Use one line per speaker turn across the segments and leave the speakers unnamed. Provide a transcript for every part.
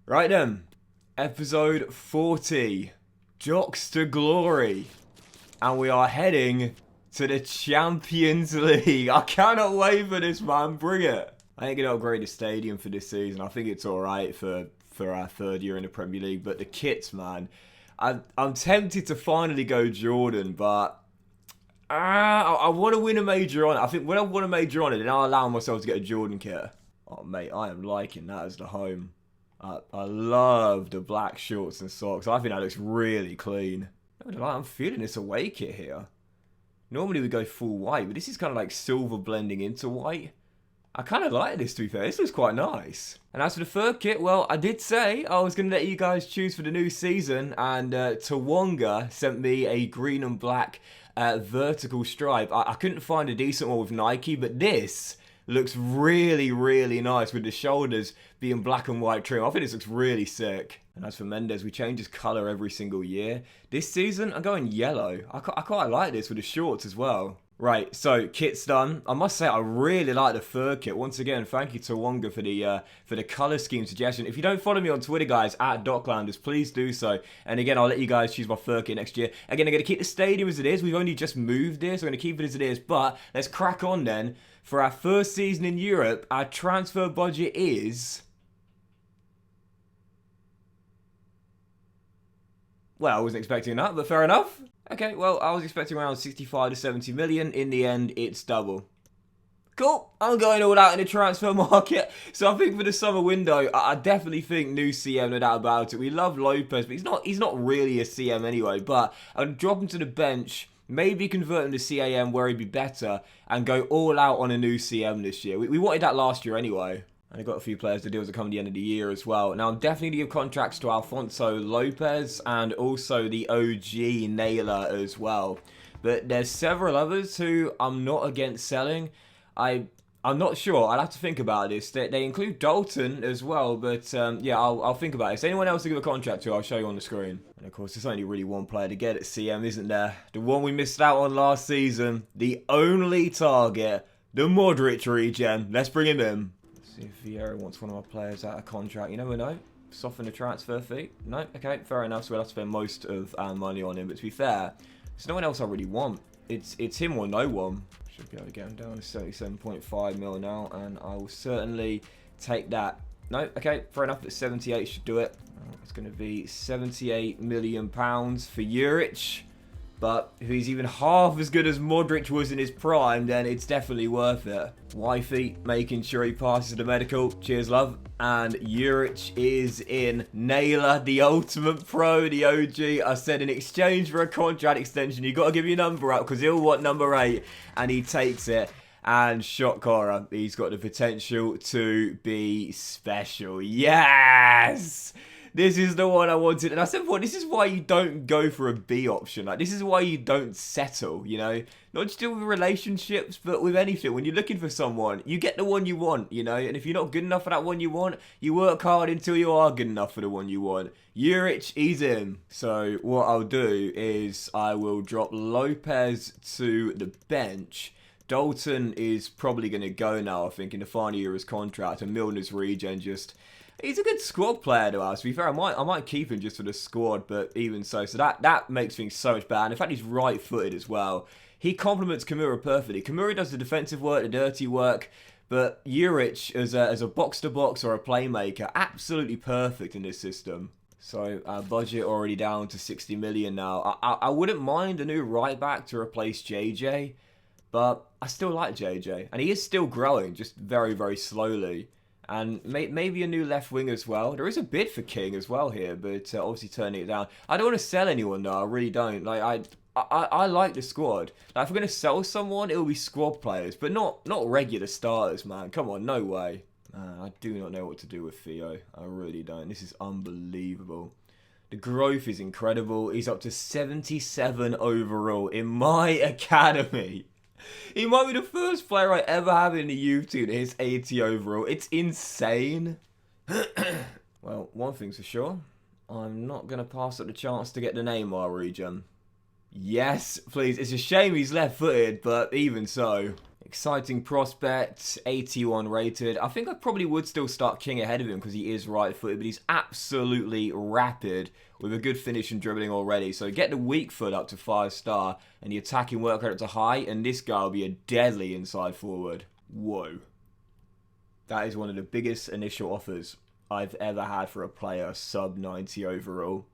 Right then, episode 40, Jocks to Glory, and we are heading to the Champions League. I cannot wait for this, man. Bring it. I ain't gonna upgrade the stadium for this season. I think it's alright for our third year in the Premier League, but the kits, man. I'm tempted to finally go Jordan, but I want to win a major on it. I think when I win a major on it, then I'll allow myself to get a Jordan kit. Oh, mate, I am liking that as the home. I love the black shorts and socks. I think that looks really clean. I'm feeling this away kit here. Normally we go full white, but this is kind of like silver blending into white. I kind of like this, to be fair. This looks quite nice. And as for the third kit, well, I did say I was going to let you guys choose for the new season, and Tawonga sent me a green and black vertical stripe. I couldn't find a decent one with Nike, but this looks really, really nice with the shoulders being black and white trim. I think this looks really sick. And as for Mendes, we change his colour every single year. This season, I'm going yellow. I quite like this with the shorts as well. Right, so kit's done. I must say I really like the fur kit. Once again, thank you to Wonga for the colour scheme suggestion. If you don't follow me on Twitter, guys, at Docklanders, please do so. And again, I'll let you guys choose my fur kit next year. Again, I'm going to keep the stadium as it is. We've only just moved this, so I'm going to keep it as it is. But let's crack on then. For our first season in Europe, our transfer budget is... Well, I wasn't expecting that, but fair enough. Okay, well, I was expecting around 65 to 70 million. In the end, it's double. Cool. I'm going all out in the transfer market. So I think for the summer window, I definitely think new CM, no doubt about it. We love Lopez, but he's not really a CM anyway. But I'd drop him to the bench, maybe convert him to CAM where he'd be better, and go all out on a new CM this year. We wanted that last year anyway. And I've got a few players, the deals are coming at the end of the year as well. Now, I'm definitely going to give contracts to Alfonso Lopez and also the OG Naylor as well. But there's several others who I'm not against selling. I'm not sure. I'll have to think about this. They include Dalton as well, but yeah, I'll think about it. If there's anyone else to give a contract to, I'll show you on the screen. And of course, there's only really one player to get at CM, isn't there? The one we missed out on last season. The only target. The MODRIC regen. Let's bring him in. See if Vieira wants one of my players out of contract. You never know. Soften the transfer fee. No? Okay, fair enough. So we'll have to spend most of our money on him. But to be fair, there's no one else I really want. It's him or no one. Should be able to get him down to 77.5 mil now. And I will certainly take that. No? Okay, fair enough. But 78 should do it. It's going to be £78 million for Juric. But if he's even half as good as Modric was in his prime, then it's definitely worth it. Wifey making sure he passes the medical. Cheers, love. And Juric is in. Naylor, the ultimate pro, the OG. I said in exchange for a contract extension, you got to give your number up because he'll want number 8. And he takes it. And Shotcaller, he's got the potential to be special. Yes! This is the one I wanted. And I said, well, this is why you don't go for a B option. Like, this is why you don't settle, you know? Not just with relationships, but with anything. When you're looking for someone, you get the one you want, you know? And if you're not good enough for that one you want, you work hard until you are good enough for the one you want. Juric, he's in. So what I'll do is I will drop Lopez to the bench. Dalton is probably going to go now, I think, in the final year of his contract. And Milner's regen just... He's a good squad player to us. To be fair, I might keep him just for the squad, but even so. So that makes things so much better. And in fact, he's right-footed as well. He complements Kimura perfectly. Kimura does the defensive work, the dirty work, but Juric as a box-to-box or a playmaker, absolutely perfect in this system. So our budget already down to 60 million now. I wouldn't mind a new right-back to replace JJ, but I still like JJ. And he is still growing, just very, very slowly. And maybe a new left wing as well. There is a bid for King as well here, but obviously turning it down. I don't want to sell anyone though. I really don't. Like I like the squad. Like if we're gonna sell someone, it will be squad players, but not regular starters, man. Come on, no way. I do not know what to do with Theo. I really don't. This is unbelievable. The growth is incredible. He's up to 77 overall in my academy. He might be the first player I ever have in the youth team that hits 80 overall. It's insane. Well, one thing's for sure. I'm not going to pass up the chance to get the NEYMAR regen. Yes, please. It's a shame he's left-footed, but even so. Exciting prospect, 81 rated. I think I probably would still start King ahead of him because he is right-footed, but he's absolutely rapid with a good finish and dribbling already. So get the weak foot up to 5-star and the attacking work rate up to high, and this guy will be a deadly inside forward. Whoa. That is one of the biggest initial offers I've ever had for a player sub 90 overall.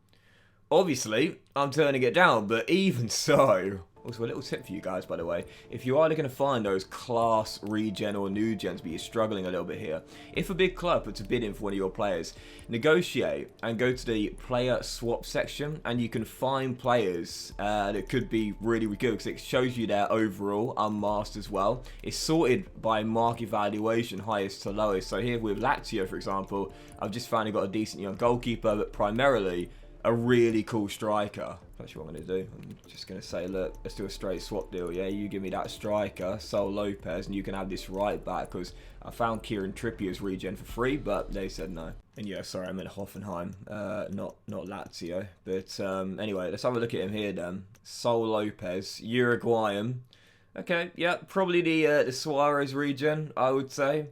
Obviously, I'm turning it down, but even so... Also, a little tip for you guys, by the way. If you are looking to find those class regen or new gens, but you're struggling a little bit here, if a big club puts a bid in for one of your players, negotiate and go to the player swap section, and you can find players that could be really, really good because it shows you their overall unmasked as well. It's sorted by market valuation, highest to lowest. So here with Lazio, for example, I've just finally got a decent young goalkeeper, but primarily a really cool striker. That's what I'm going to do. I'm just going to say, look, let's do a straight swap deal, yeah? You give me that striker, Sol Lopez, and you can have this right back, because I found Kieran Trippier's regen for free, but they said no. And yeah, sorry, I meant Hoffenheim, not Lazio. But anyway, let's have a look at him here then. Sol Lopez, Uruguayan. Okay, yeah, probably the Suarez regen, I would say.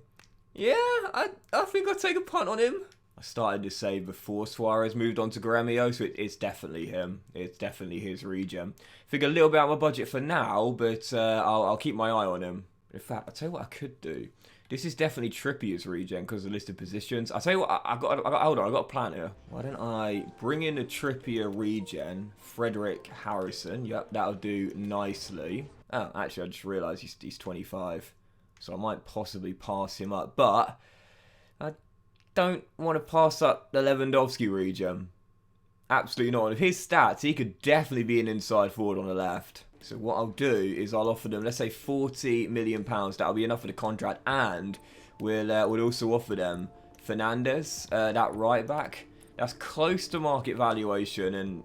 Yeah, I think I'll take a punt on him. I started to say before Suarez moved on to Gremio, so it's definitely him. It's definitely his regen. I think a little bit out of my budget for now, but I'll keep my eye on him. In fact, I'll tell you what I could do. This is definitely Trippier's regen because of the listed positions. I'll tell you what, hold on, I've got a plan here. Why don't I bring in the Trippier regen, Frederick Harrison. Yep, that'll do nicely. Oh, actually, I just realised he's 25. So I might possibly pass him up, but I don't want to pass up the Lewandowski regen. Absolutely not. With his stats, he could definitely be an inside forward on the left. So what I'll do is I'll offer them, let's say £40 million. That'll be enough for the contract, and we'll also offer them Fernandez, that right back. That's close to market valuation, and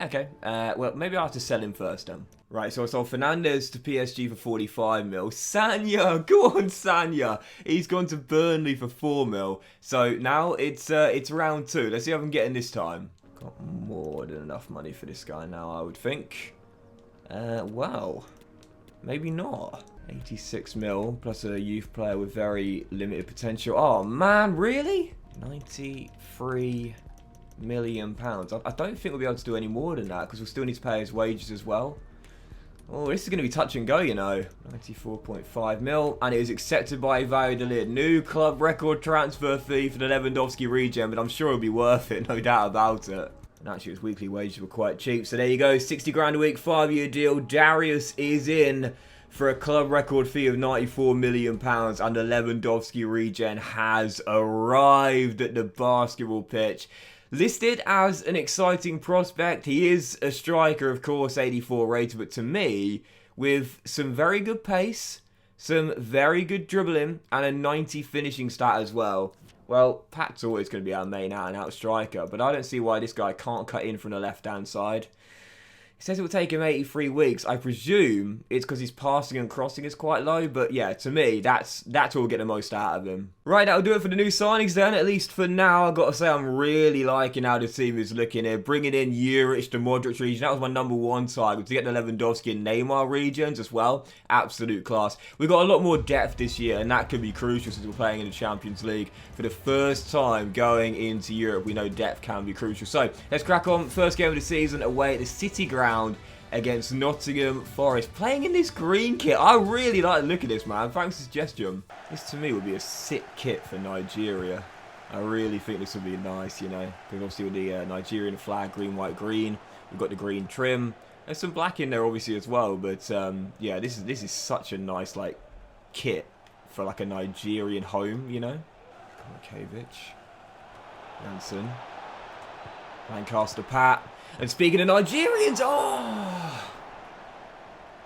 okay. Well, maybe I'll have to sell him first then. Right, so I sold Fernandez to PSG for 45 mil. Sanya, go on Sanya. He's gone to Burnley for 4 mil. So now it's round 2. Let's see how I'm getting this time. Got more than enough money for this guy now, I would think. Well, maybe not. 86 mil plus a youth player with very limited potential. Oh man, really? 93 million pounds. I don't think we'll be able to do any more than that because we'll still need to pay his wages as well. Oh, this is going to be touch and go, you know. 94.5 mil, and it is accepted by Valladolid. New club record transfer fee for the Lewandowski regen, but I'm sure it'll be worth it, no doubt about it. And actually, his weekly wages were quite cheap, so there you go. 60 grand a week, 5-year deal. Darius is in for a club record fee of £94 million, and the Lewandowski regen has arrived at the basketball pitch. Listed as an exciting prospect, he is a striker, of course, 84 rated, but to me, with some very good pace, some very good dribbling, and a 90 finishing stat as well. Well, Pat's always going to be our main out-and-out striker, but I don't see why this guy can't cut in from the left-hand side. He says it will take him 83 weeks. I presume it's because his passing and crossing is quite low, but yeah, to me, that's what will get the most out of him. Right, that'll do it for the new signings then, at least for now. I've got to say I'm really liking how the team is looking here. Bringing in Juric, the MODRIC regen, that was my #1 target. To get the Lewandowski and NEYMAR regions as well, absolute class. We've got a lot more depth this year, and that could be crucial since we're playing in the Champions League. For the first time going into Europe, we know depth can be crucial. So, let's crack on. First game of the season away at the City Ground against Nottingham Forest. Playing in this green kit. I really like the look of this, man. Thanks for the suggestion. This to me would be a sick kit for Nigeria. I really think this would be nice, you know. Because obviously with the Nigerian flag, green, white, green. We've got the green trim. There's some black in there obviously as well. But yeah, this is such a nice like kit for like a Nigerian home, you know. Kovacic. Jansen. Lancaster Pat. And speaking of Nigerians, oh!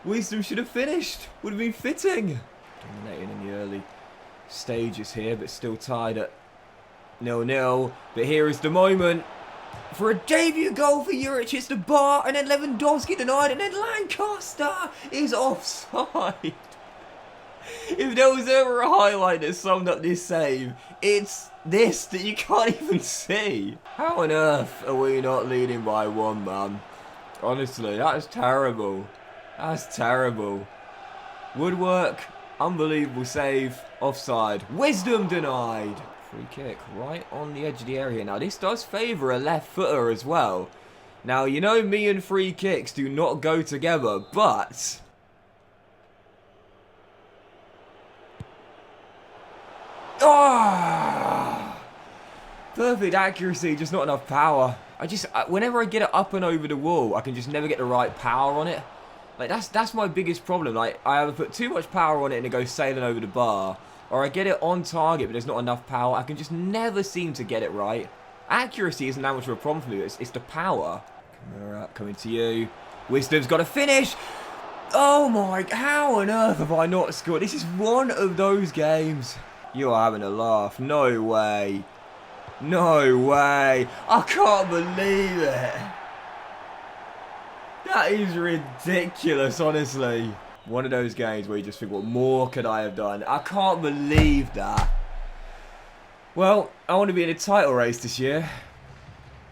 Wisdom should have finished. Would have been fitting. Dominating in the early stages here, but still tied at 0-0. But here is the moment for a debut goal for Juric. It's the bar, and then Lewandowski denied, and then Lancaster is offside. If there was ever a highlight that summed up this save, it's this that you can't even see. How on earth are we not leading by 1, man? Honestly, that is terrible. That's terrible. Woodwork, unbelievable save, offside. Wisdom denied. Free kick right on the edge of the area. Now, this does favour a left footer as well. Now, you know me and free kicks do not go together, but... Oh! Perfect accuracy, just not enough power. Whenever I get it up and over the wall, I can just never get the right power on it. Like, that's my biggest problem. Like, I either put too much power on it and it goes sailing over the bar, or I get it on target but there's not enough power. I can just never seem to get it right. Accuracy isn't that much of a problem for me, it's the power. Camera, coming to you. Wisdom's got to finish! Oh my, how on earth have I not scored? This is one of those games. You are having a laugh. No way. No way. I can't believe it. That is ridiculous, honestly. One of those games where you just think, what more could I have done? I can't believe that. Well, I want to be in a title race this year.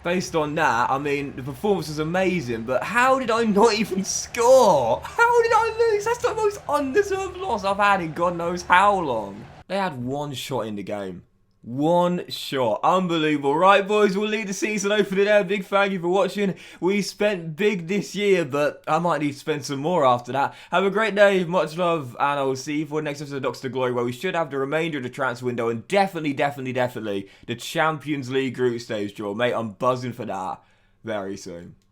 Based on that, I mean, the performance was amazing, but how did I not even score? How did I lose? That's the most undeserved loss I've had in God knows how long. They had one shot in the game. One shot. Unbelievable. Right, boys, we'll leave the season opening there. Big thank you for watching. We spent big this year, but I might need to spend some more after that. Have a great day. Much love, and I will see you for the next episode of Doctor to Glory, where we should have the remainder of the transfer window, and definitely the Champions League group stage draw. Mate, I'm buzzing for that very soon.